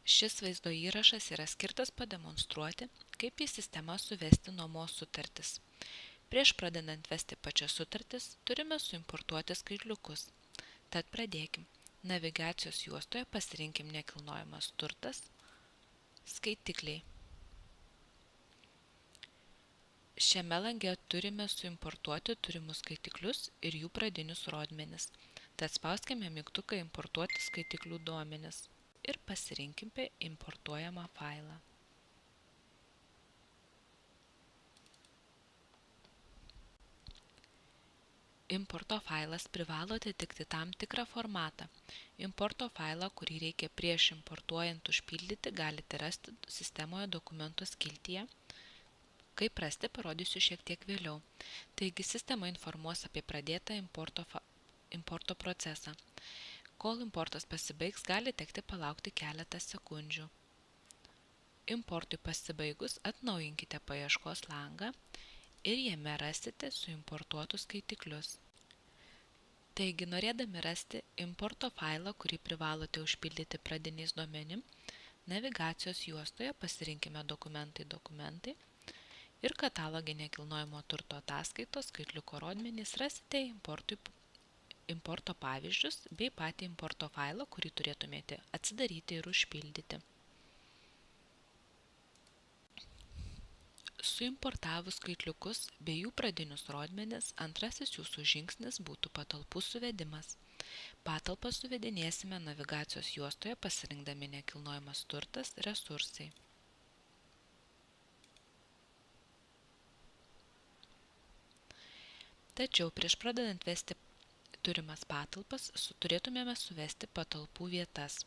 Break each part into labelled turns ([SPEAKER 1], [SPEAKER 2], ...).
[SPEAKER 1] Šis vaizdo įrašas yra skirtas pademonstruoti, kaip į sistemą suvesti nuomos sutartis. Prieš pradedant vesti pačias sutartis, turime suimportuoti skaitliukus. Tad pradėkim. Navigacijos juostoje pasirinkim nekilnojamas turtas, skaitikliai. Šiame lange turime suimportuoti turimus skaitiklius ir jų pradinius rodmenis. Tad spauskime mygtuką Importuoti skaitiklių duomenis ir pasirinkime importuojamą failą. Importo failas privalo atitikti tam tikrą formatą. Importo failą, kurį reikia prieš importuojant užpildyti, galite rasti sistemoje dokumentų skiltyje. Kaip rasti, parodysiu šiek tiek vėliau. Taigi, sistema informuos apie pradėtą importo procesą. Kol importas pasibaigs, gali tekti palaukti keletą sekundžių. Importui pasibaigus atnaujinkite paieškos langą ir jame rasite suimportuotus skaitiklius. Taigi, norėdami rasti importo failą, kurį privalote užpildyti pradiniais duomenim, navigacijos juostoje pasirinkime Dokumentai ir kataloge nekilnojamo turto ataskaitos skaitliuko rodmenys rasite importo pavyzdžius bei patį importo failą, kurį turėtumėte atsidaryti ir užpildyti. Suimportavus skaitliukus bei jų pradinius rodmenis, antrasis jūsų žingsnis būtų patalpų suvedimas. Patalpą suvedinėsime navigacijos juostoje pasirinkdami nekilnojamas turtas resursai. Tačiau prieš pradedant vesti turimas patalpas, turėtumėme suvesti patalpų vietas.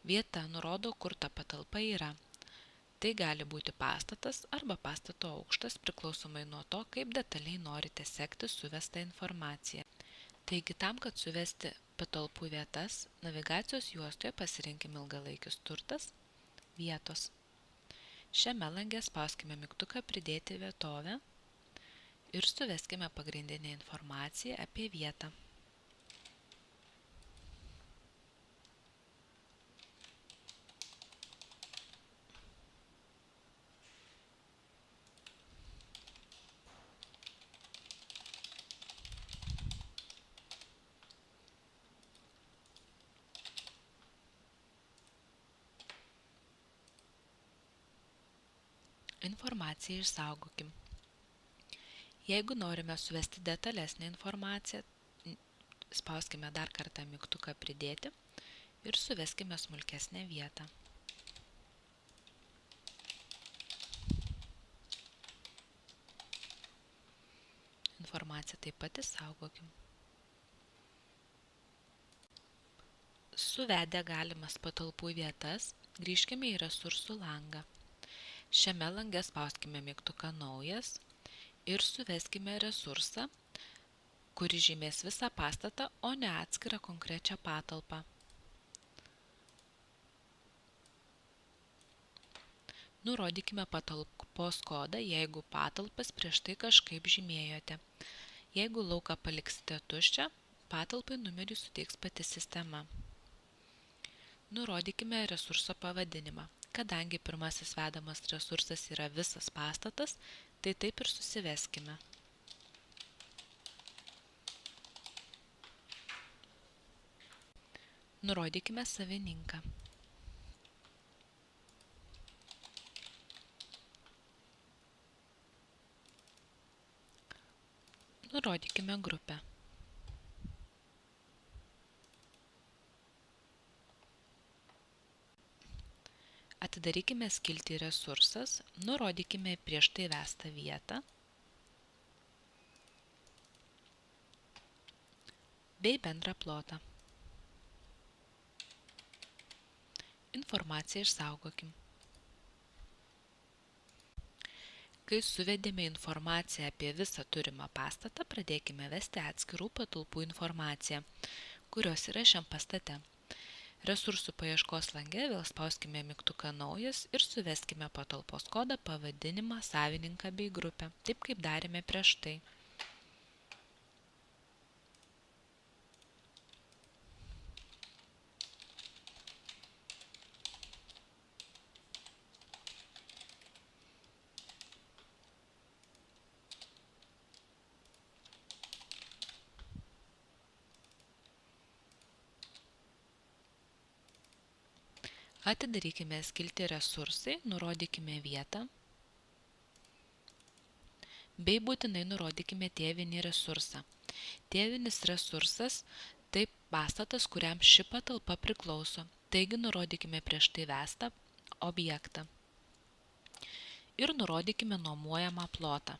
[SPEAKER 1] Vieta nurodo, kur ta patalpa yra. Tai gali būti pastatas arba pastato aukštas, priklausomai nuo to, kaip detaliai norite sekti suvestą informaciją. Taigi, tam, kad suvesti patalpų vietas, navigacijos juostoje pasirinkime ilgalaikis turtas, vietos. Šiame lange spauskime mygtuką Pridėti vietovę ir suveskime pagrindinę informaciją apie vietą. Informaciją išsaugokim. Jeigu norime suvesti detalesnę informaciją, spauskime dar kartą mygtuką Pridėti ir suveskime smulkesnę vietą. Informaciją taip pat išsaugokim. Suvedę galimas patalpų vietas, grįžkime į resursų langą. Šiame lange spauskime mygtuką Naujas ir suveskime resursą, kuris žymės visą pastatą, o ne atskirą konkrečią patalpą. Nurodykime patalpos kodą, jeigu patalpas prieš tai kažkaip žymėjote. Jeigu lauką paliksite tuščią, patalpai numerį suteiks pati sistema. Nurodykime resurso pavadinimą. Kadangi pirmasis vedamas resursas yra visas pastatas, tai taip ir susiveskime. Nurodykime savininką. Nurodykime grupę. Atidarykime skiltį Resursas, nurodykime prieš tai vestą vietą bei bendrą plotą. Informaciją išsaugokim. Kai suvedėme informaciją apie visą turimą pastatą, pradėkime vesti atskirų patalpų informaciją, kurios yra šiam pastate. Resursų paieškos lange vėl spauskime mygtuką Naujas ir suveskime patalpos kodą, pavadinimą, savininką bei grupę, taip kaip darėme prieš tai. Atidarykime skiltį Resursai, nurodykime vietą, bei būtinai nurodykime tėvinį resursą. Tėvinis resursas – tai pastatas, kuriam ši patalpa priklauso, taigi nurodykime prieš tai vestą objektą. Ir nurodykime nuomojamą plotą.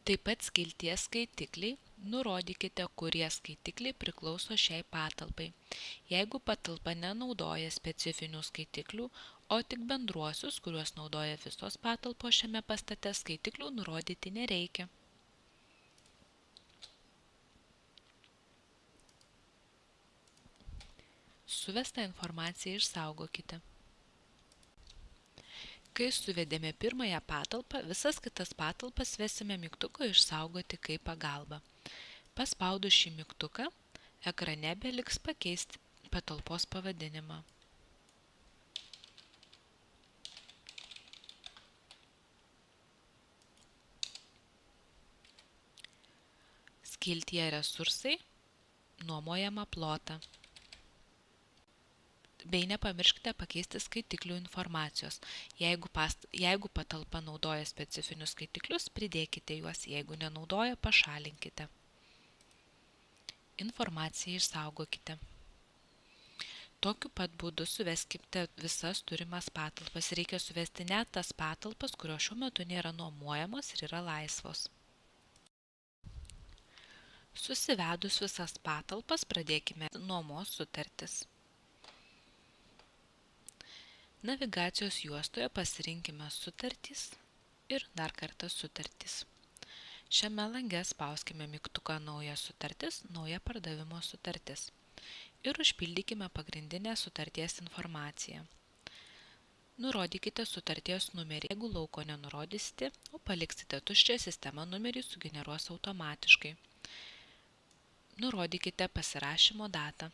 [SPEAKER 1] Taip pat skiltyje skaitikliai nurodykite, kurie skaitikliai priklauso šiai patalpai. Jeigu patalpa nenaudoja specifinių skaitiklių, o tik bendruosius, kuriuos naudoja visos patalpos šiame pastate, skaitiklių nurodyti nereikia. Suvestą informaciją išsaugokite. Kai suvedėme pirmąją patalpą, visas kitas patalpas vesime mygtuku išsaugoti kaip pagalba. Paspaudus šį mygtuką, ekrane beliks pakeisti patalpos pavadinimą. Skiltyje Resursai nuomojamą plotą. Bei nepamirškite pakeisti skaitiklių informacijos. Jeigu patalpa naudoja specifinius skaitiklius, pridėkite juos, jeigu nenaudoja, pašalinkite. Informaciją išsaugokite. Tokiu pat būdu suveskite visas turimas patalpas. Reikia suvesti net tas patalpas, kurios šiuo metu nėra nuomojamos ir yra laisvos. Susivedus visas patalpas, pradėkime nuomos sutartis. Navigacijos juostoje pasirinkime sutartys ir dar kartą sutartys. Šiame lange spauskime mygtuką Nauja sutartis, Nauja pardavimo sutartis ir užpildykime pagrindinę sutarties informaciją. Nurodykite sutarties numerį, jeigu lauko nenurodysite, o paliksite tuščią, sistema numerį sugeneruos automatiškai. Nurodykite pasirašymo datą.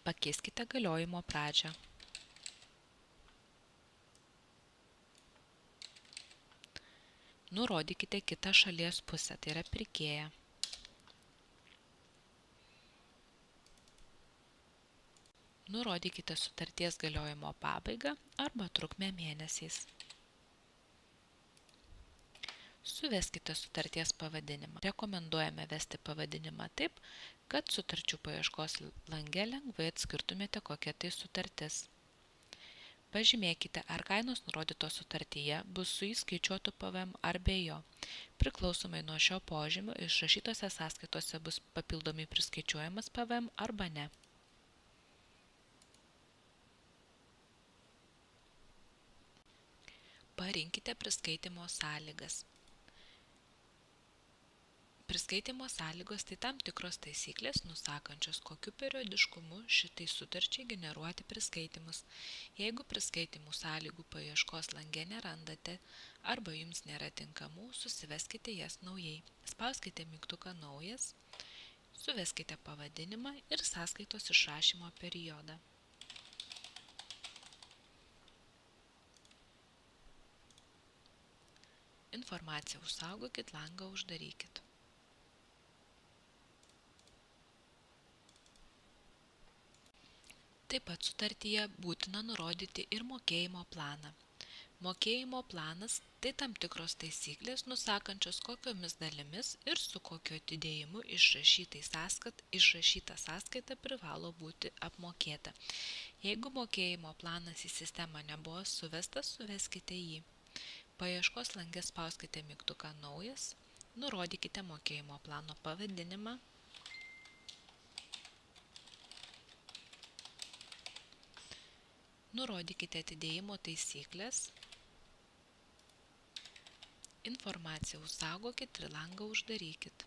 [SPEAKER 1] Pakeiskite galiojimo pradžią. Nurodykite kitą šalies pusę, tai yra pirkėją. Nurodykite sutarties galiojimo pabaigą arba trukmę mėnesiais. Suveskite sutarties pavadinimą. Rekomenduojame vesti pavadinimą taip, kad sutarčių paieškos lange lengvai atskirtumėte, kokia tai sutartis. Pažymėkite, ar kainos nurodytos sutartyje bus su įskaičiuotu PVM ar be jo. Priklausomai nuo šio požymio išrašytose sąskaitose bus papildomai priskaičiuojamas PVM arba ne. Parinkite priskaitymo sąlygas. Priskaitymo sąlygos tai tam tikros taisyklės, nusakančios, kokiu periodiškumu šitai sutarčiai generuoti priskaitymus. Jeigu priskaitymų sąlygų paieškos lange nerandate arba jums nėra tinkamų, susiveskite jas naujai. Spauskite mygtuką Naujas, suveskite pavadinimą ir sąskaitos išrašymo periodą. Informaciją užsaugokit, langą uždarykit. Taip pat sutartyje būtina nurodyti ir mokėjimo planą. Mokėjimo planas tai tam tikros taisyklės, nusakančios kokiomis dalimis ir su kokiu atidėjimu išrašyta sąskaita privalo būti apmokėta. Jeigu mokėjimo planas į sistemą nebuvo suvestas, suveskite jį. Paieškos lange spauskite mygtuką Naujas, nurodykite mokėjimo plano pavadinimą, nurodykite atidėjimo taisyklės, informaciją užsaugokit ir langą uždarykit.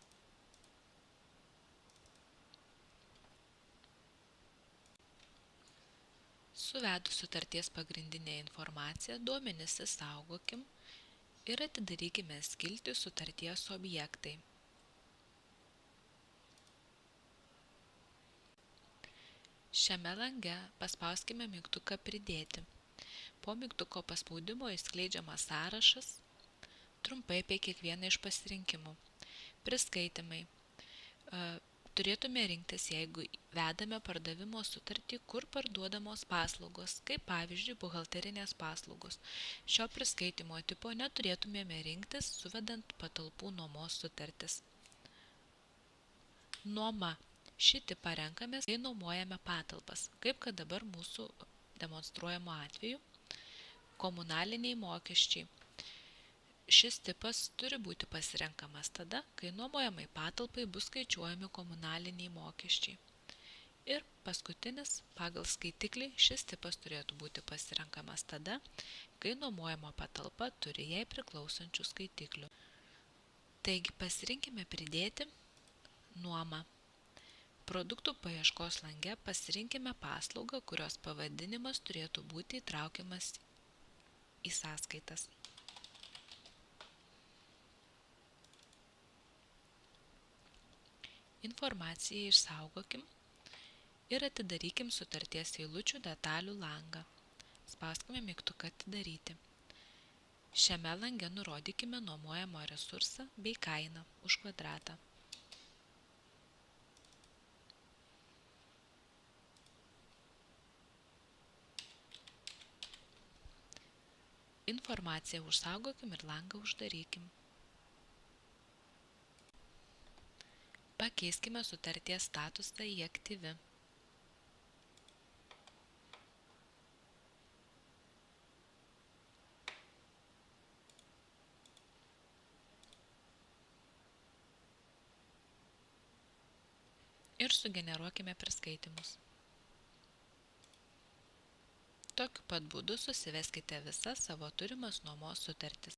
[SPEAKER 1] Suvedus sutarties pagrindinę informaciją, duomenis išsaugokim ir atidarykime skiltį Sutarties objektai. Šiame lange paspauskime mygtuką Pridėti. Po mygtuko paspaudimo išskleidžiamas sąrašas, trumpai apie kiekvieną iš pasirinkimų. Priskaitymai. turėtume rinktis, jeigu vedame pardavimo sutartį, kur parduodamos paslaugos, kaip pavyzdžiui buhalterinės paslaugos. Šio priskaitimo tipo neturėtumėme rinktis, suvedant patalpų nuomos sutartis. Nuoma. Šį tipą renkamės, kai nuomojame patalpas, kaip kad dabar mūsų demonstruojamo atveju. Komunaliniai mokesčiai. Šis tipas turi būti pasirenkamas tada, kai nuomojamai patalpai bus skaičiuojami komunaliniai mokesčiai. Ir paskutinis, pagal skaitiklį, šis tipas turėtų būti pasirenkamas tada, kai nuomojama patalpa turi jai priklausančių skaitiklių. Taigi pasirinkime pridėti nuomą. Produktų paieškos lange pasirinkime paslaugą, kurios pavadinimas turėtų būti įtraukiamas į sąskaitas. Informaciją išsaugokim ir atidarykim sutarties eilučių detalių langą. Spauskime mygtuką atidaryti. Šiame lange nurodykime nuomojamo resursą bei kainą už kvadratą. Informaciją užsaugokim ir langą uždarykim. Pakeiskime sutarties statusą į aktyvi. Ir sugeneruokime priskaitimus. Tokiu pat būdu susiveskite visas savo turimas nuomos sutartis.